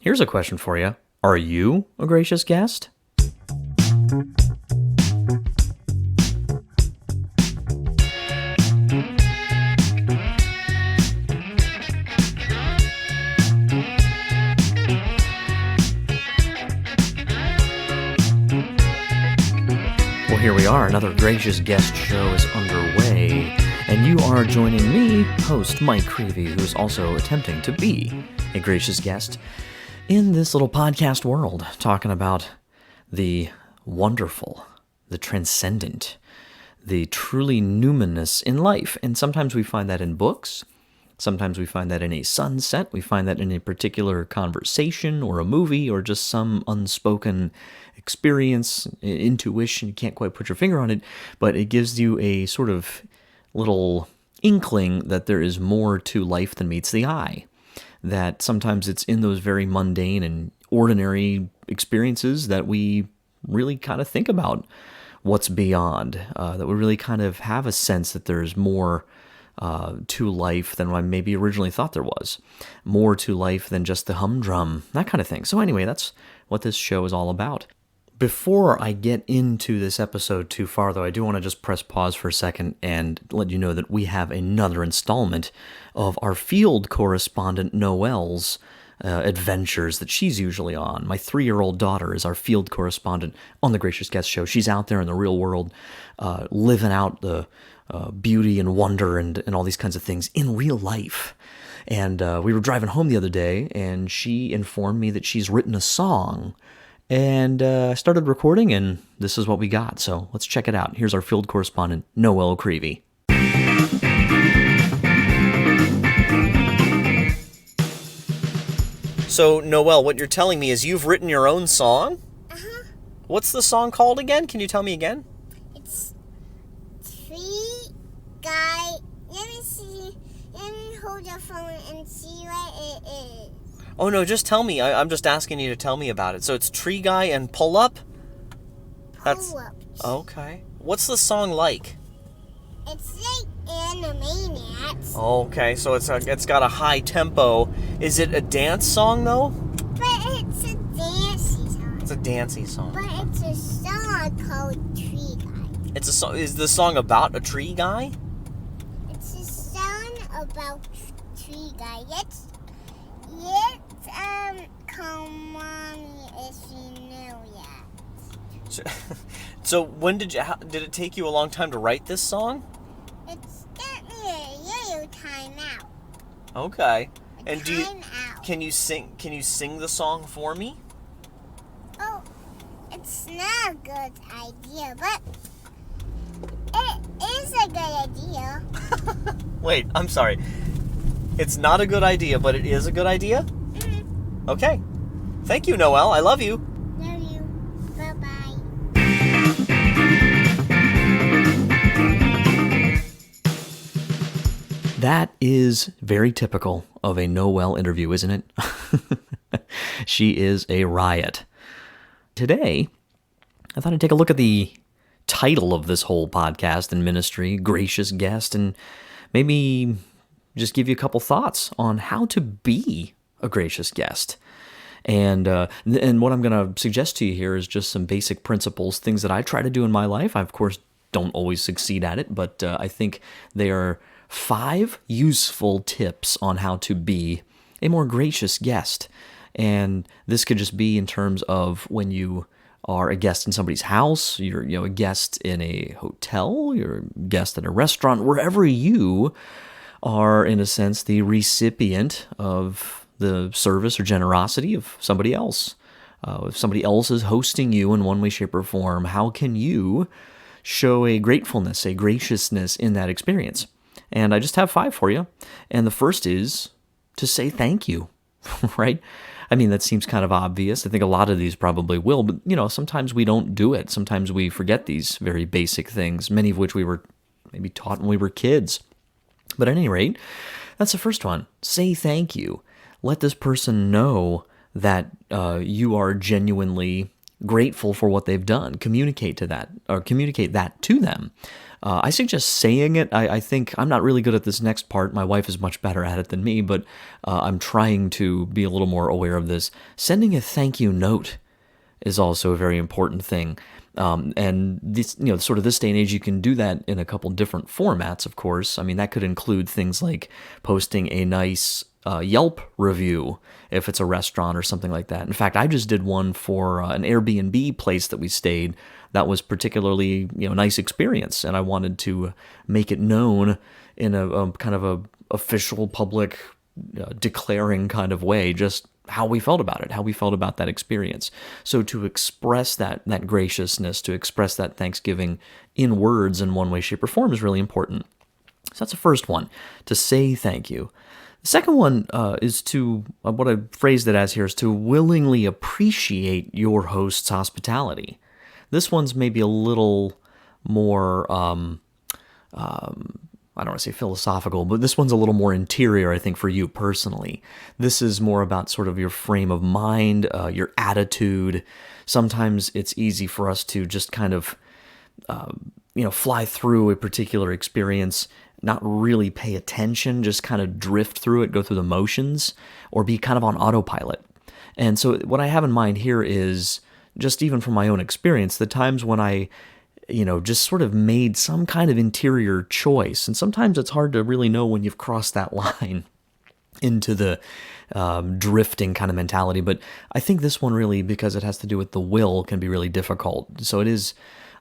Here's a question for you. Are you a gracious guest? Well, here we are. Another Gracious Guest show is underway, and you are joining me, host Mike Creevy, who's also attempting to be a gracious guest in this little podcast world, talking about the wonderful, the transcendent, the truly numinous in life. And sometimes we find that in books. Sometimes we find that in a sunset. We find that in a particular conversation or a movie or just some unspoken experience, intuition. You can't quite put your finger on it, but it gives you a sort of little inkling that there is more to life than meets the eye. That sometimes it's in those very mundane and ordinary experiences that we really kind of think about what's beyond, that we really kind of have a sense that there's more to life than I maybe originally thought there was. More to life than just the humdrum, that kind of thing. So anyway, that's what this show is all about. Before I get into this episode too far, though, I do want to just press pause for a second and let you know that we have another installment of our field correspondent Noelle's adventures that she's usually on. My 3-year-old daughter is our field correspondent on the Gracious Guest Show. She's out there in the real world, living out the beauty and wonder and all these kinds of things in real life. And we were driving home the other day, and she informed me that she's written a song. And I started recording, and this is what we got. So let's check it out. Here's our field correspondent, Noel Creevy. So, Noel, what you're telling me is you've written your own song? Uh-huh. What's the song called again? Can you tell me again? It's Tree Guy. Let me see. Let me hold the phone and see what it is. Oh, no, just tell me. I'm just asking you to tell me about it. So it's Tree Guy and Pull Up? Pull-ups. Okay. What's the song like? It's like Animaniacs. Okay, so it's got a high tempo. Is it a dance song, though? But it's a dancey song. It's a dancey song. But it's a song called Tree Guy. It's a song. Is the song about a tree guy? It's a song about Tree Guy. It's call Mommy if you know yet. So when did it take you a long time to write this song? It's got me a little time out. Okay. And Out. Can you sing the song for me? Oh, it's not a good idea, but it is a good idea. Wait, I'm sorry. It's not a good idea, but it is a good idea? Mm-hmm. Okay. Thank you, Noel. I love you. Love you. Bye-bye. That is very typical of a Noel interview, isn't it? She is a riot. Today, I thought I'd take a look at the title of this whole podcast and ministry, Gracious Guest, and maybe just give you a couple thoughts on how to be a gracious guest. And what I'm going to suggest to you here is just some basic principles, things that I try to do in my life. I, of course, don't always succeed at it, but I think they are 5 useful tips on how to be a more gracious guest. And this could just be in terms of when you are a guest in somebody's house, you're a guest in a hotel, you're a guest at a restaurant, wherever you are, in a sense, the recipient of the service or generosity of somebody else. If somebody else is hosting you in one way, shape, or form, how can you show a gratefulness, a graciousness in that experience? And I just have 5 for you. And the first is to say thank you, right? I mean, that seems kind of obvious. I think a lot of these probably will, but, sometimes we don't do it. Sometimes we forget these very basic things, many of which we were maybe taught when we were kids. But at any rate, that's the first one. Say thank you. Let this person know that you are genuinely grateful for what they've done. Communicate that to them. I suggest saying it. I think I'm not really good at this next part. My wife is much better at it than me, but I'm trying to be a little more aware of this. Sending a thank you note is also a very important thing. And this, sort of this day and age, you can do that in a couple different formats, of course. I mean, that could include things like posting a nice Yelp review if it's a restaurant or something like that. In fact, I just did one for an Airbnb place that we stayed. That was particularly, nice experience, and I wanted to make it known in a kind of a official, public, declaring kind of way, just how we felt about it, how we felt about that experience. So to express that graciousness, to express that thanksgiving in words in one way, shape, or form is really important. So that's the first one, to say thank you. The second one is to, what I phrased it as here, is to willingly appreciate your host's hospitality. This one's maybe a little more, I don't want to say philosophical, but this one's a little more interior, I think, for you personally. This is more about sort of your frame of mind, your attitude. Sometimes it's easy for us to just kind of, fly through a particular experience, not really pay attention, just kind of drift through it, go through the motions, or be kind of on autopilot. And so what I have in mind here is, just even from my own experience, the times when I just sort of made some kind of interior choice. And sometimes it's hard to really know when you've crossed that line into the drifting kind of mentality. But I think this one really, because it has to do with the will, can be really difficult. So it is,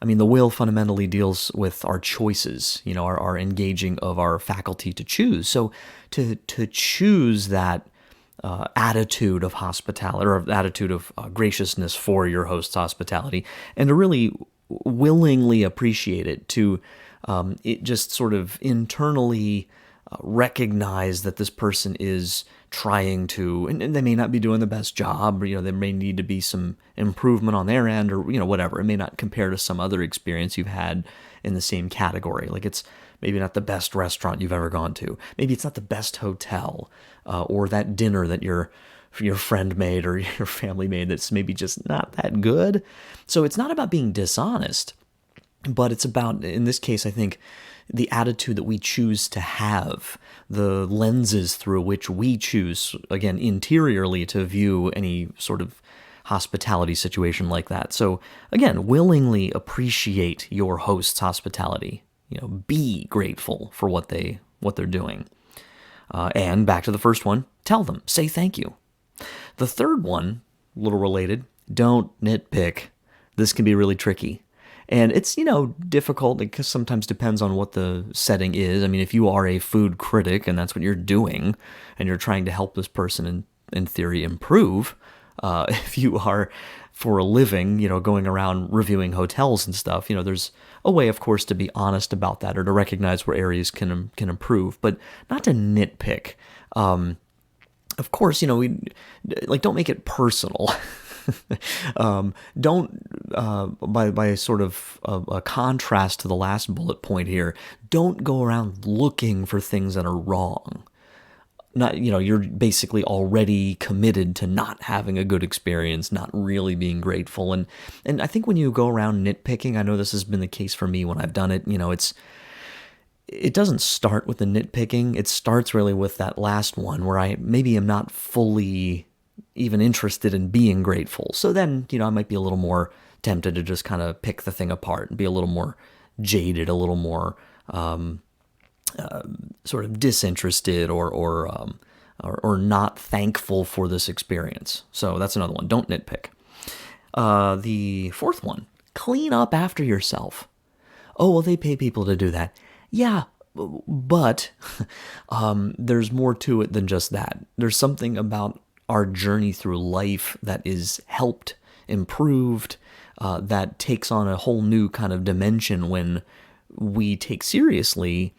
the will fundamentally deals with our choices, our engaging of our faculty to choose. So to choose that attitude of hospitality, or attitude of graciousness for your host's hospitality, and to really willingly appreciate it, to it just sort of internally recognize that this person is trying to, and they may not be doing the best job, or, there may need to be some improvement on their end, or, whatever. It may not compare to some other experience you've had in the same category. Like, it's maybe not the best restaurant you've ever gone to. Maybe it's not the best hotel, or that dinner that your friend made or your family made that's maybe just not that good. So it's not about being dishonest, but it's about, in this case, I think, the attitude that we choose to have, the lenses through which we choose, again, interiorly, to view any sort of hospitality situation like that. So again, willingly appreciate your host's hospitality. Be grateful for what they're doing. And back to the first one, tell them, say thank you. The third one, a little related, don't nitpick. This can be really tricky. And it's, difficult because sometimes depends on what the setting is. If you are a food critic and that's what you're doing, and you're trying to help this person in theory improve, if you are for a living, going around reviewing hotels and stuff, there's a way, of course, to be honest about that, or to recognize where areas can improve, but not to nitpick. Of course, we don't make it personal. Don't, by sort of a contrast to the last bullet point here, don't go around looking for things that are wrong. Not, you're basically already committed to not having a good experience, not really being grateful. And I think when you go around nitpicking, I know this has been the case for me when I've done it, it doesn't start with the nitpicking. It starts really with that last one where I maybe am not fully even interested in being grateful. So then, I might be a little more tempted to just kind of pick the thing apart and be a little more jaded, a little more sort of disinterested, or not thankful for this experience. So that's another one. Don't nitpick. The fourth one, clean up after yourself. Oh, well, they pay people to do that. Yeah, but there's more to it than just that. There's something about our journey through life that is helped, improved, that takes on a whole new kind of dimension when we take seriously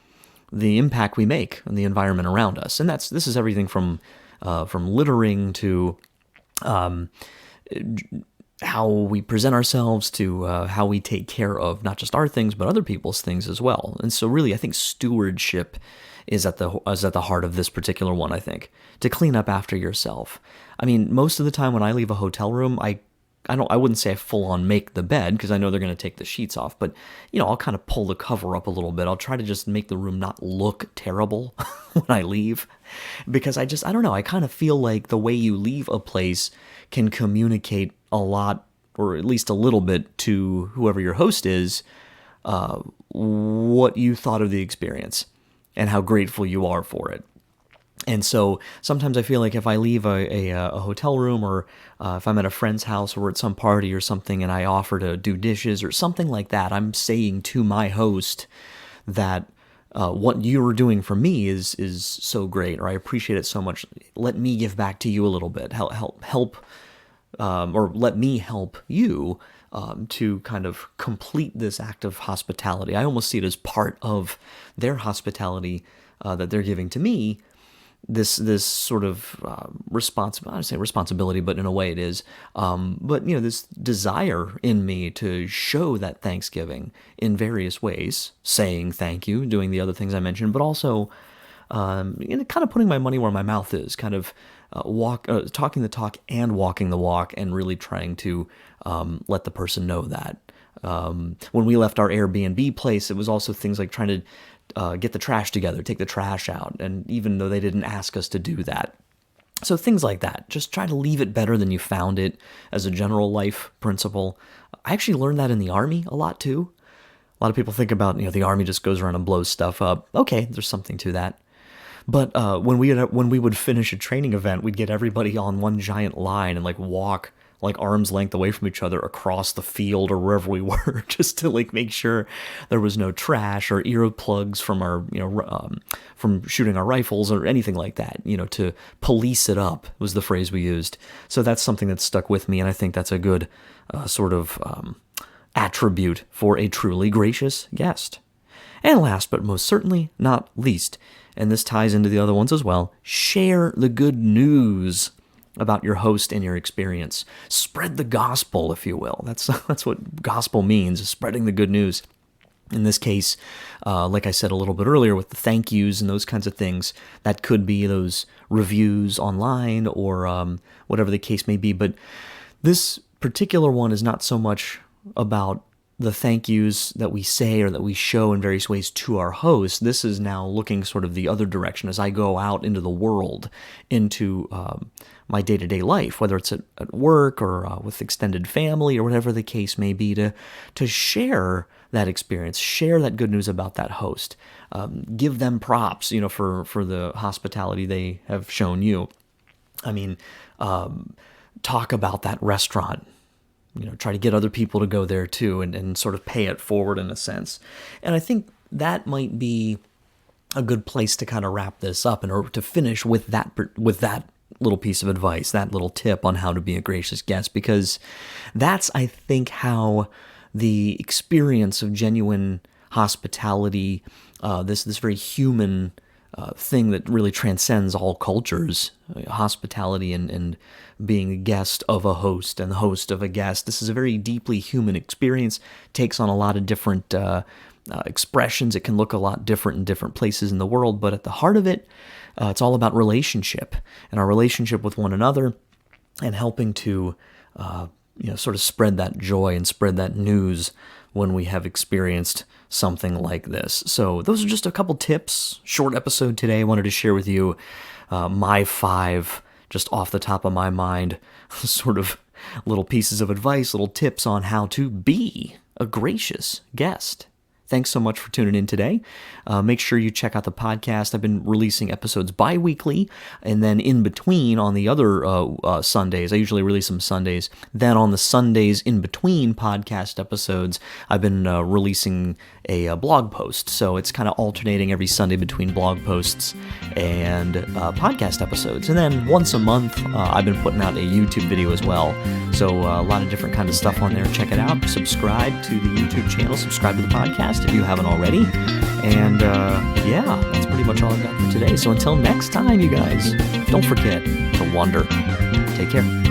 the impact we make on the environment around us. And this is everything from littering to how we present ourselves, to how we take care of not just our things, but other people's things as well. And so really, I think stewardship is at the heart of this particular one, I think. To clean up after yourself. Most of the time when I leave a hotel room, I I wouldn't say I full on make the bed because I know they're going to take the sheets off, but I'll kind of pull the cover up a little bit. I'll try to just make the room not look terrible when I leave, because I don't know, I kind of feel like the way you leave a place can communicate a lot, or at least a little bit, to whoever your host is, what you thought of the experience and how grateful you are for it. And so sometimes I feel like if I leave a hotel room, or if I'm at a friend's house or at some party or something, and I offer to do dishes or something like that, I'm saying to my host that what you're doing for me is so great, or I appreciate it so much. Let me give back to you a little bit. Help, or let me help you to kind of complete this act of hospitality. I almost see it as part of their hospitality that they're giving to me. This sort of I don't say responsibility, but in a way it is. But this desire in me to show that Thanksgiving in various ways, saying thank you, doing the other things I mentioned, but also kind of putting my money where my mouth is, kind of talking the talk and walking the walk, and really trying to let the person know that. When we left our Airbnb place, it was also things like trying to get the trash together, take the trash out, and even though they didn't ask us to do that. So things like that. Just try to leave it better than you found it as a general life principle. I actually learned that in the Army a lot too. A lot of people think about, the Army just goes around and blows stuff up. Okay, there's something to that. But when we would finish a training event, we'd get everybody on one giant line and walk arm's length away from each other across the field or wherever we were, just to make sure there was no trash or earplugs from our from shooting our rifles or anything like that. To police it up was the phrase we used. So that's something that stuck with me, and I think that's a good sort of attribute for a truly gracious guest. And last but most certainly not least, and this ties into the other ones as well, share the good news about your host and your experience. Spread the gospel, if you will. That's what gospel means, is spreading the good news. In this case, like I said a little bit earlier, with the thank yous and those kinds of things, that could be those reviews online or whatever the case may be. But this particular one is not so much about the thank yous that we say or that we show in various ways to our host. This is now looking sort of the other direction as I go out into the world, into my day-to-day life, whether it's at work or with extended family or whatever the case may be, to share that experience, share that good news about that host, give them props, for the hospitality they have shown you. I mean, talk about that restaurant. Try to get other people to go there too, and sort of pay it forward in a sense. And I think that might be a good place to kind of wrap this up, and to finish with that little piece of advice, that little tip on how to be a gracious guest, because that's, I think, how the experience of genuine hospitality, this very human thing that really transcends all cultures, hospitality and being a guest of a host and the host of a guest. This is a very deeply human experience, takes on a lot of different expressions. It can look a lot different in different places in the world, but at the heart of it, it's all about relationship and our relationship with one another, and helping to sort of spread that joy and spread that news when we have experienced something like this. So those are just a couple tips. Short episode today. I wanted to share with you my 5, just off the top of my mind, sort of little pieces of advice, little tips on how to be a gracious guest. Thanks so much for tuning in today. Make sure you check out the podcast. I've been releasing episodes bi-weekly, and then in between on the other Sundays, I usually release them Sundays. Then on the Sundays in between podcast episodes, I've been releasing a blog post. So it's kind of alternating every Sunday between blog posts and podcast episodes. And then once a month, I've been putting out a YouTube video as well. So a lot of different kind of stuff on there. Check it out. Subscribe to the YouTube channel. Subscribe to the podcast if you haven't already. And that's pretty much all I've got for today. So until next time, you guys, don't forget to wonder. Take care.